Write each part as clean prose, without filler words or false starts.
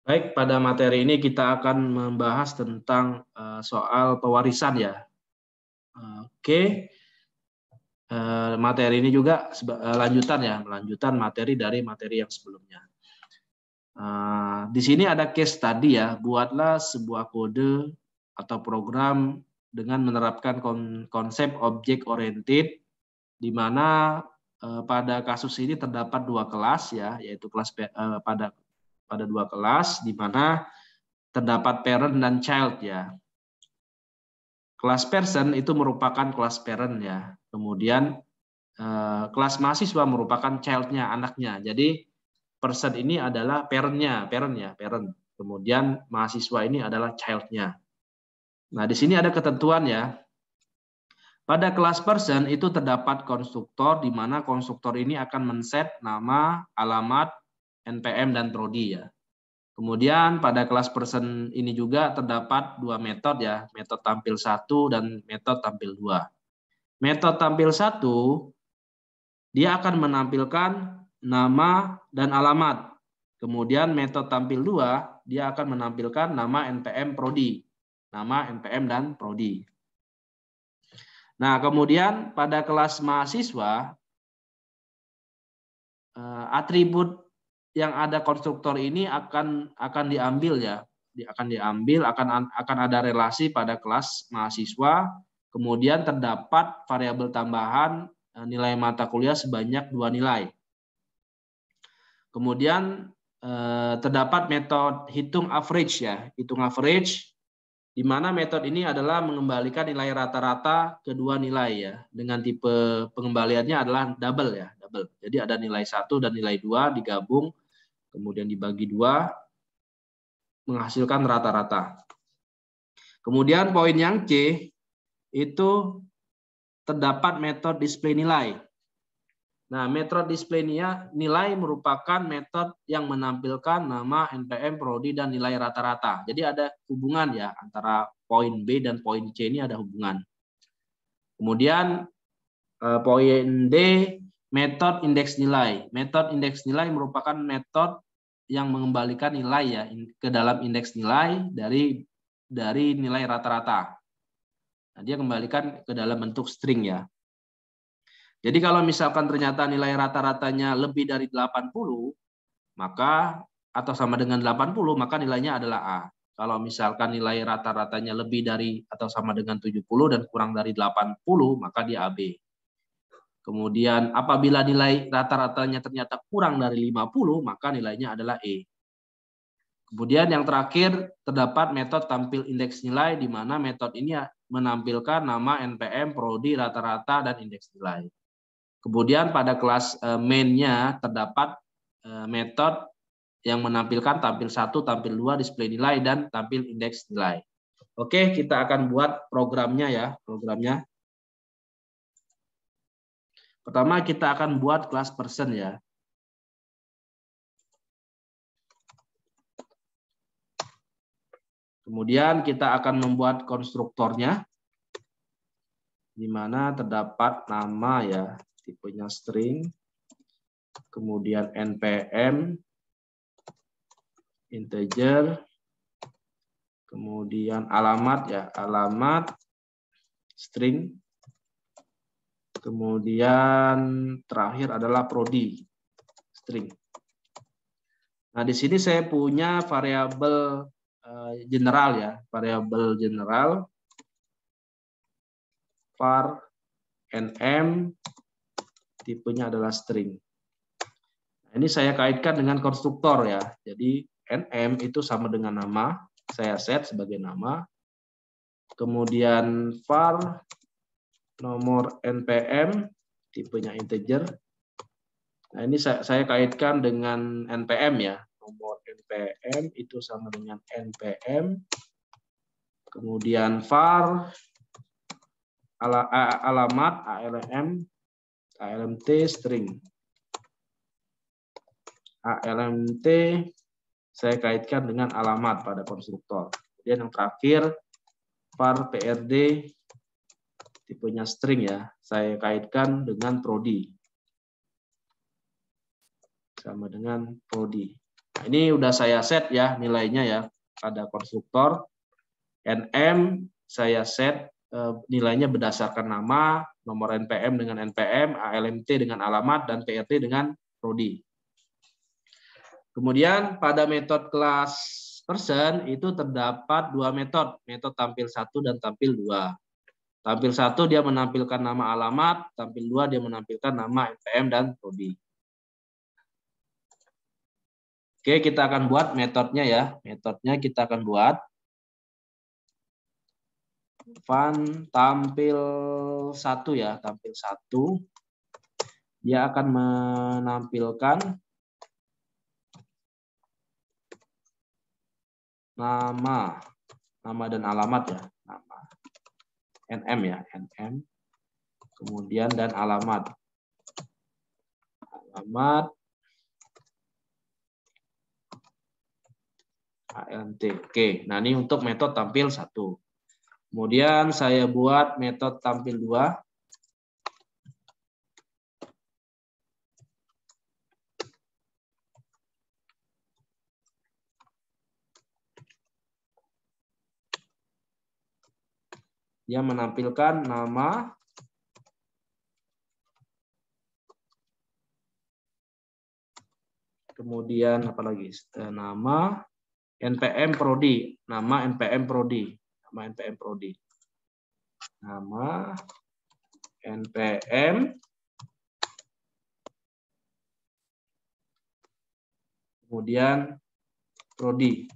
Baik, pada materi ini kita akan membahas tentang soal pewarisan ya. Oke, materi ini juga lanjutan ya, melanjutan materi dari materi yang sebelumnya. Di sini ada case tadi ya, buatlah sebuah kode atau program dengan menerapkan konsep object oriented, di mana pada kasus ini terdapat dua kelas ya, yaitu kelas pada dua kelas, di mana terdapat parent dan child ya. Kelas person itu merupakan kelas parent ya. Kemudian kelas mahasiswa merupakan child-nya, anaknya. Jadi person ini adalah parent-nya, parent. Kemudian mahasiswa ini adalah child-nya. Nah, di sini ada ketentuan ya. Pada kelas person itu terdapat konstruktor, di mana konstruktor ini akan men-set nama, alamat, NPM, dan prodi ya. Kemudian pada kelas person ini juga terdapat dua metode ya, metode tampil 1 dan metode tampil 2. Metode tampil 1 dia akan menampilkan nama dan alamat. Kemudian metode tampil 2 dia akan menampilkan nama NPM prodi. Nama NPM dan prodi. Nah, kemudian pada kelas mahasiswa atribut yang ada konstruktor ini akan diambil ya, akan ada relasi pada kelas mahasiswa, kemudian terdapat variabel tambahan nilai mata kuliah sebanyak 2 nilai. Kemudian terdapat metode hitung average ya, hitung average, di mana metode ini adalah mengembalikan nilai rata-rata kedua nilai ya, dengan tipe pengembaliannya adalah double ya, double. Jadi ada nilai 1 dan nilai 2 digabung, kemudian dibagi 2, menghasilkan rata-rata. Kemudian poin yang C, itu terdapat metode display nilai. Nah, metode display nilai merupakan metode yang menampilkan nama, NPM, prodi, dan nilai rata-rata. Jadi ada hubungan ya, antara poin B dan poin C ini ada hubungan. Kemudian poin D, metode indeks nilai. Metode indeks nilai merupakan metode yang mengembalikan nilai ya ke dalam indeks nilai dari nilai rata-rata. Nah, dia kembalikan ke dalam bentuk string ya. Jadi kalau misalkan ternyata nilai rata-ratanya lebih dari 80, maka atau sama dengan 80, maka nilainya adalah A. Kalau misalkan nilai rata-ratanya lebih dari atau sama dengan 70 dan kurang dari 80, maka dia AB. Kemudian apabila nilai rata-ratanya ternyata kurang dari 50, maka nilainya adalah E. Kemudian yang terakhir terdapat metode tampil indeks nilai, di mana metode ini menampilkan nama, NPM, prodi, rata-rata, dan indeks nilai. Kemudian pada kelas main-nya terdapat metode yang menampilkan tampil 1, tampil 2, display nilai, dan tampil indeks nilai. Oke, kita akan buat programnya ya, programnya. Pertama kita akan buat kelas person ya. Kemudian kita akan membuat konstruktornya, di mana terdapat nama ya, tipenya string, kemudian NPM, integer, kemudian alamat ya, alamat, string, kemudian terakhir adalah prodi, string. Nah, di sini saya punya variabel general ya, variabel general var nm, tipenya adalah string. Nah, ini saya kaitkan dengan konstruktor ya. Jadi nm itu sama dengan nama, saya set sebagai nama. Kemudian var nomor npm, tipenya integer. Nah, ini saya kaitkan dengan npm ya. Nomor npm itu sama dengan npm. Kemudian var alamat almt string. ALMT saya kaitkan dengan alamat pada konstruktor. Kemudian yang terakhir var prd, tipenya string ya, saya kaitkan dengan prodi, sama dengan prodi. Nah, ini udah saya set ya nilainya ya. Pada konstruktor NM saya set nilainya berdasarkan nama, nomor NPM dengan NPM, ALMT dengan alamat, dan PRT dengan prodi. Kemudian pada metode kelas person itu terdapat dua metode tampil 1 dan tampil 2. Tampil 1 dia menampilkan nama alamat, tampil 2 dia menampilkan nama NPM dan prodi. Oke, kita akan buat metodenya ya. Metodenya kita akan buat fun tampil 1 ya, tampil 1. Dia akan menampilkan nama dan alamat ya, nama NM ya, NM. Kemudian dan alamat. ALT. Oke, nah ini untuk metode tampil 1. Kemudian saya buat metode tampil 2. Dia menampilkan nama, kemudian apa lagi? Nama NPM prodi, nama NPM prodi, nama NPM prodi, nama NPM, kemudian prodi.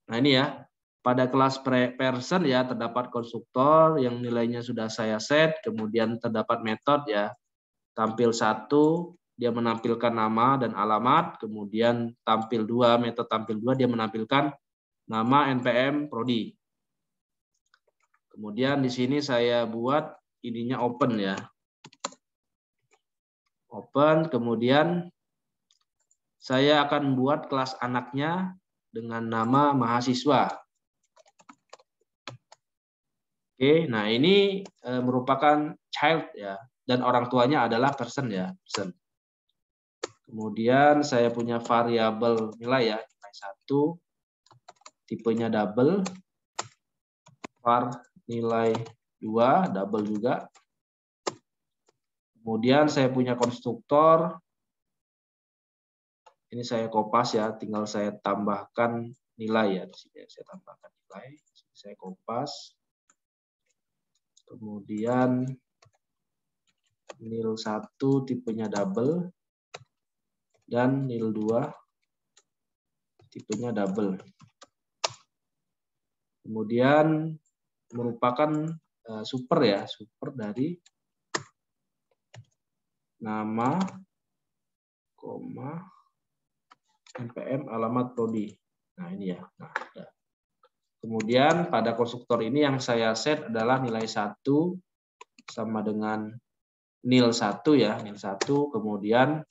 Nah ini ya, pada kelas person ya terdapat konstruktor yang nilainya sudah saya set, kemudian terdapat metode ya, tampil 1 dia menampilkan nama dan alamat, kemudian tampil 2, metode tampil 2 dia menampilkan nama NPM prodi. Kemudian di sini saya buat ininya open ya. Open, kemudian saya akan buat kelas anaknya dengan nama mahasiswa. Oke, nah ini merupakan child ya, dan orang tuanya adalah person ya, person. Kemudian saya punya variabel nilai ya, nilai 1, tipenya double, var nilai 2, double juga. Kemudian saya punya konstruktor, ini saya kopas ya, tinggal saya tambahkan nilai ya, di sini saya tambahkan nilai, saya kopas. Kemudian nil 1 tipenya double, dan nil 2 tipenya double. Kemudian merupakan super ya, super dari nama, koma, NPM, alamat prodi. Nah ini ya. Nah, kemudian pada konstruktor ini yang saya set adalah nilai 1 sama dengan nil 1 ya, nil 1, kemudian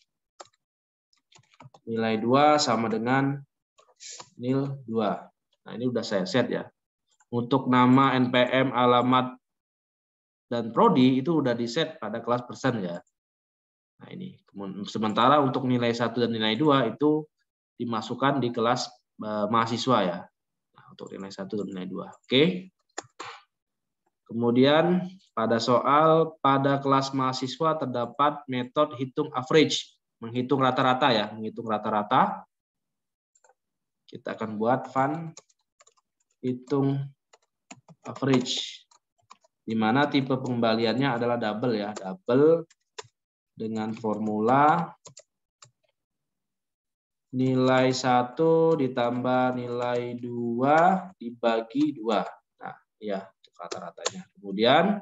nilai 2 sama dengan nil 2. Nah, ini udah saya set ya. Untuk nama NPM, alamat, dan prodi itu udah di set pada kelas person ya. Nah, ini. Sementara untuk nilai 1 dan nilai 2 itu dimasukkan di kelas mahasiswa ya. Nah, untuk nilai 1 dan nilai 2. Oke. Kemudian pada soal pada kelas mahasiswa terdapat metode hitung average, menghitung rata-rata ya, menghitung rata-rata. Kita akan buat fun hitung average, di mana tipe pengembaliannya adalah double ya, double dengan formula nilai 1 ditambah nilai 2 dibagi 2. Nah, ya, rata-ratanya. Kemudian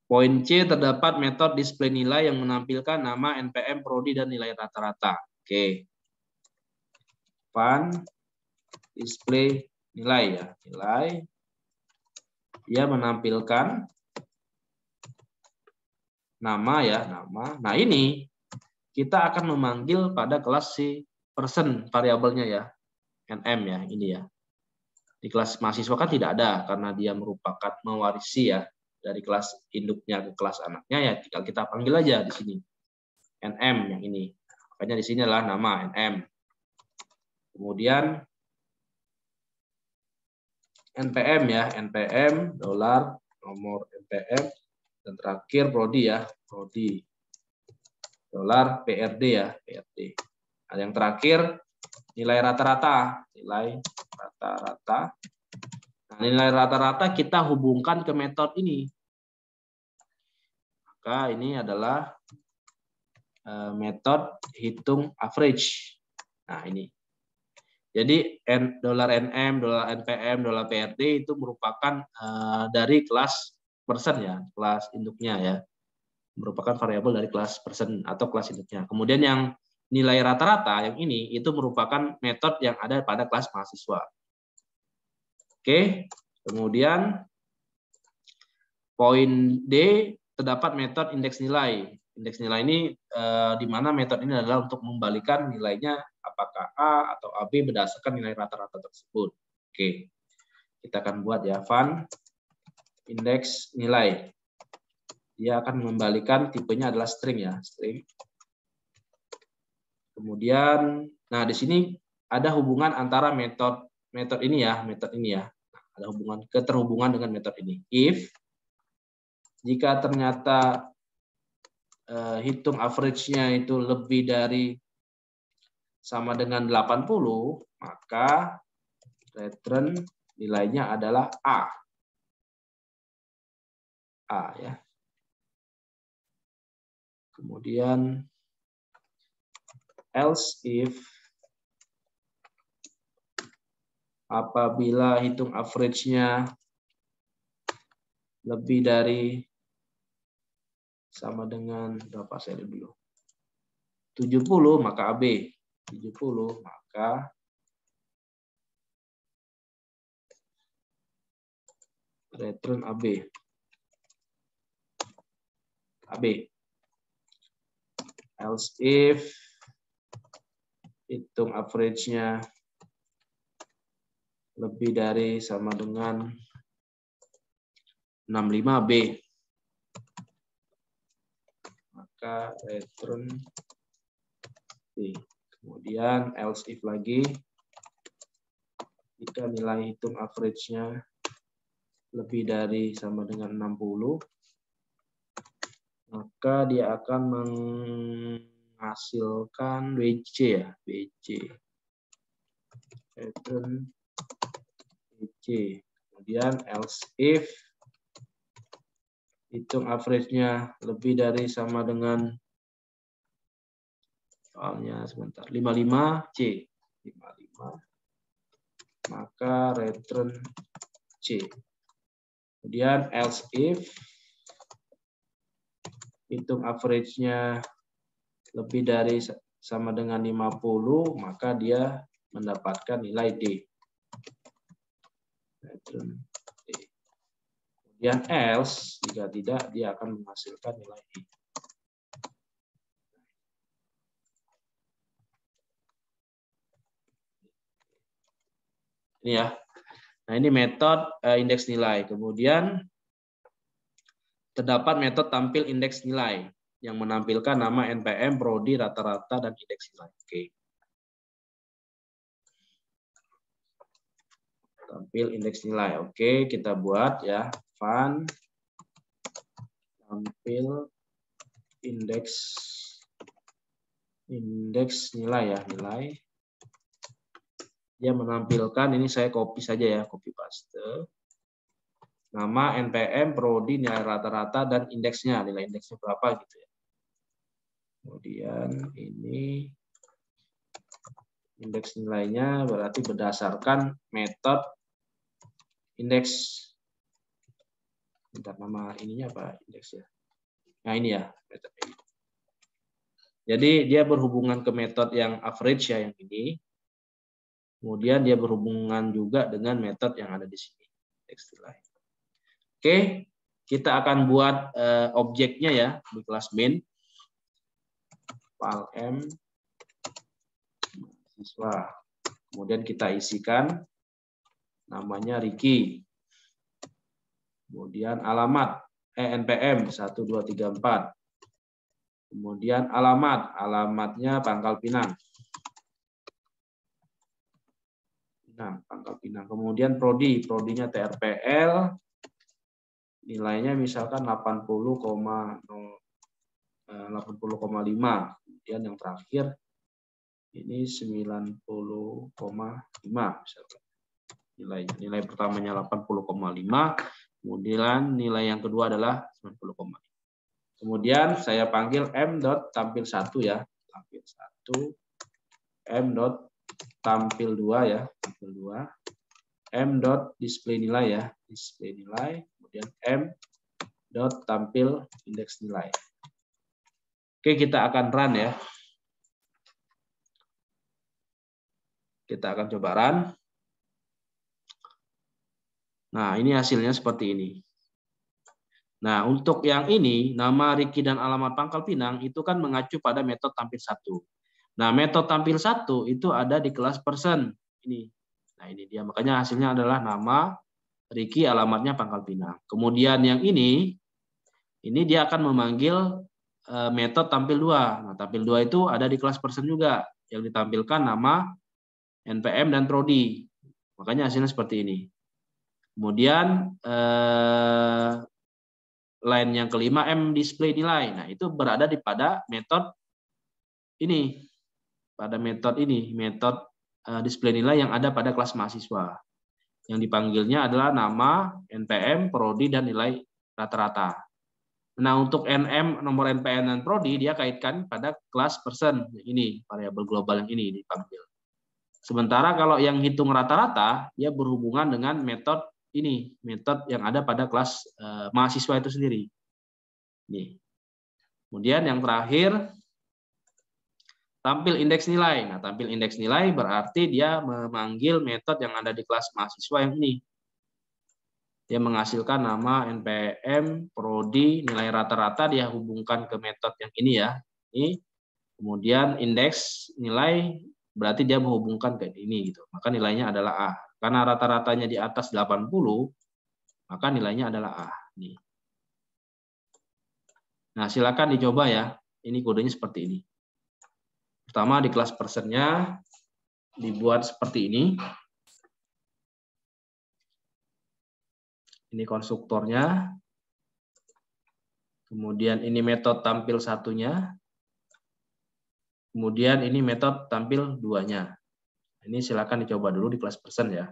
poin C terdapat metode display nilai yang menampilkan nama NPM prodi dan nilai rata-rata. Oke. Fun display nilai ya, nilai. Dia menampilkan nama ya, nama. Nah, ini kita akan memanggil pada kelas si person variabelnya ya, NM ya, ini ya. Di kelas mahasiswa kan tidak ada karena dia merupakan mewarisi ya. dari kelas induknya ke kelas anaknya, ya tinggal kita panggil aja di sini. NM yang ini. Makanya di sini adalah nama NM. Kemudian NPM ya, NPM dolar nomor NPM, dan terakhir prodi ya, prodi dolar PRD ya, PRD. Nah, yang terakhir nilai rata-rata, nilai rata-rata. Nah, nilai rata-rata kita hubungkan ke metode ini. Maka ini adalah metode hitung average. Nah, ini. Jadi dolar NM, dolar NPM, dolar PRD itu merupakan dari kelas persen ya, kelas induknya ya. Merupakan variabel dari kelas persen atau kelas induknya. Kemudian yang nilai rata-rata yang ini itu merupakan metode yang ada pada kelas mahasiswa. Oke, kemudian poin D, terdapat metode indeks nilai. Indeks nilai ini di mana metode ini adalah untuk membalikan nilainya apakah A atau AB berdasarkan nilai rata-rata tersebut. Oke, kita akan buat ya, fun indeks nilai. Dia akan mengembalikan tipenya adalah string ya, string. Kemudian, nah di sini ada hubungan antara metode ini ya, ada hubungan keterhubungan dengan metode ini. If jika ternyata hitung average-nya itu lebih dari sama dengan 80, maka return nilainya adalah A. A ya. Kemudian else if apabila hitung average-nya lebih dari sama dengan berapa, saya lihat dulu, 70, maka AB. 70 maka return AB. AB. Else if hitung average-nya lebih dari sama dengan 65B, maka return B. Kemudian else if lagi, jika nilai hitung average-nya lebih dari sama dengan 60, maka dia akan menghasilkan BC ya, BC. Return BC. Kemudian else if hitung average-nya lebih dari sama dengan, soalnya sebentar, 55C. 55, maka return C. Kemudian else if hitung average-nya lebih dari sama dengan 50, maka dia mendapatkan nilai D. Return D. Kemudian else, jika tidak, dia akan menghasilkan nilai E. Ini ya. Nah, ini metode indeks nilai. Kemudian terdapat metode tampil indeks nilai yang menampilkan nama NPM, prodi, rata-rata, dan indeks nilai. Oke. Tampil indeks nilai. Oke, kita buat ya. Fun tampil indeks nilai ya, nilai. Dia menampilkan, ini saya copy saja ya, copy paste. Nama NPM, prodi, nilai rata-rata, dan indeksnya, nilai indeksnya berapa gitu ya. Kemudian ini indeks nilainya berarti berdasarkan metode indeks. Bentar, nama ininya apa indeksnya? Nah ini ya metode ini. Jadi dia berhubungan ke metode yang average ya, yang ini. Kemudian dia berhubungan juga dengan metode yang ada di sini. Indeks nilai. Oke, kita akan buat objeknya ya di kelas main. File M mahasiswa. Kemudian kita isikan namanya Ricky. Kemudian alamat NPM 1, 2, 3, 4. Kemudian alamatnya Pangkal Pinang. Pangkal Pinang. Kemudian prodinya TRPL, nilainya misalkan 80,5. Kemudian yang terakhir ini 90,5 misalkan. Nilai pertamanya 80,5, kemudian nilai yang kedua adalah 90,5. Kemudian saya panggil m.tampil 1 ya, tampil 1, m.tampil 2 ya, tampil 2, m.display nilai ya, display nilai, kemudian m.tampil indeks nilai. Oke, kita akan run ya. Kita akan coba run. Nah, ini hasilnya seperti ini. Nah, untuk yang ini, nama Riki dan alamat Pangkal Pinang itu kan mengacu pada metode tampil 1. Nah, metode tampil 1 itu ada di kelas person. Ini. Nah, ini dia. Makanya hasilnya adalah nama Riki, alamatnya Pangkal Pinang. Kemudian yang ini dia akan memanggil metode tampil 2. Nah, tampil 2 itu ada di kelas person juga. Yang ditampilkan nama, NPM, dan prodi. Makanya hasilnya seperti ini. Kemudian line yang kelima m.display nilai. Nah, itu berada pada metode ini. Pada metode ini, metode display nilai yang ada pada kelas mahasiswa. Yang dipanggilnya adalah nama, NPM, prodi, dan nilai rata-rata. Nah, untuk NM, nomor NPM dan prodi, dia kaitkan pada kelas person. Ini, variabel global yang ini dipanggil. Sementara kalau yang hitung rata-rata, dia berhubungan dengan metode ini, metode yang ada pada kelas mahasiswa itu sendiri. Nih. Kemudian yang terakhir, tampil indeks nilai. Nah, tampil indeks nilai berarti dia memanggil metode yang ada di kelas mahasiswa yang ini. Dia menghasilkan nama, NPM, prodi, nilai rata-rata, dia hubungkan ke metode yang ini ya. Ini. Kemudian indeks nilai berarti dia menghubungkan ke ini gitu. Maka nilainya adalah A. Karena rata-ratanya di atas 80, maka nilainya adalah A. Nih. Nah, silakan dicoba ya. Ini kodenya seperti ini. Pertama di kelas personnya dibuat seperti ini. Ini konstruktornya. Kemudian ini metode tampil 1-nya. Kemudian ini metode tampil 2-nya. Ini silakan dicoba dulu di kelas person ya.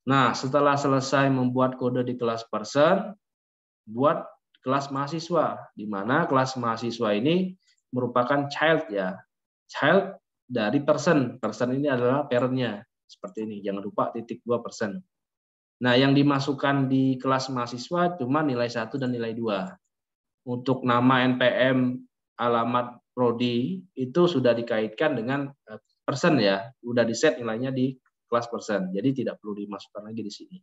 Nah, setelah selesai membuat kode di kelas person, buat kelas mahasiswa, di mana kelas mahasiswa ini merupakan child ya. Child dari person. Person ini adalah parent-nya. Seperti ini. Jangan lupa titik 2 person. Nah, yang dimasukkan di kelas mahasiswa cuma nilai 1 dan nilai 2. Untuk nama NPM, alamat prodi itu sudah dikaitkan dengan person ya. Sudah di-set nilainya di kelas person. Jadi tidak perlu dimasukkan lagi di sini.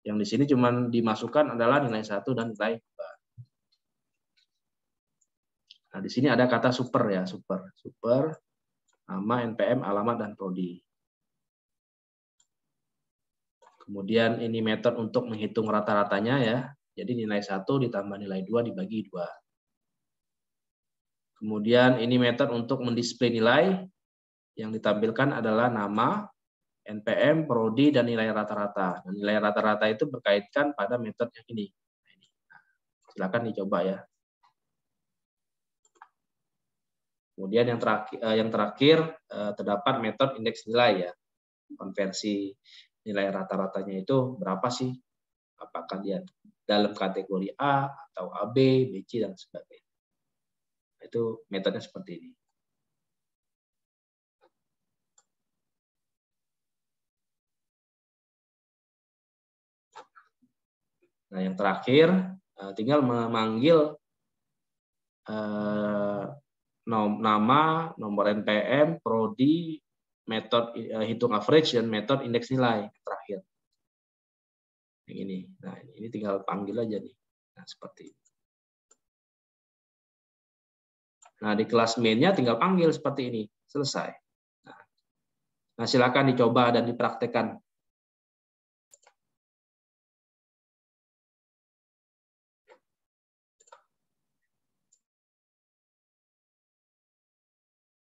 Yang di sini cuma dimasukkan adalah nilai 1 dan nilai 2. Nah, di sini ada kata super ya, super. Super, nama, NPM, alamat, dan prodi. Kemudian ini metode untuk menghitung rata-ratanya ya. Jadi nilai 1 ditambah nilai 2 dibagi 2. Kemudian ini metode untuk mendisplay nilai. Yang ditampilkan adalah nama, NPM, prodi, dan nilai rata-rata. Dan nilai rata-rata itu berkaitkan pada metode yang ini. Nah, silakan dicoba ya. Kemudian yang terakhir terdapat metode indeks nilai ya. Konversi nilai rata-ratanya itu berapa sih? Apakah dia dalam kategori A atau AB, BC, dan sebagainya. Itu metodenya seperti ini. Nah, yang terakhir tinggal memanggil nama, nomor NPM, prodi, metode hitung average, dan metode indeks nilai terakhir. Yang ini. Nah, ini tinggal panggil aja nih. Nah, seperti ini. Nah, di kelas main-nya tinggal panggil seperti ini, selesai. Nah, silakan dicoba dan dipraktekkan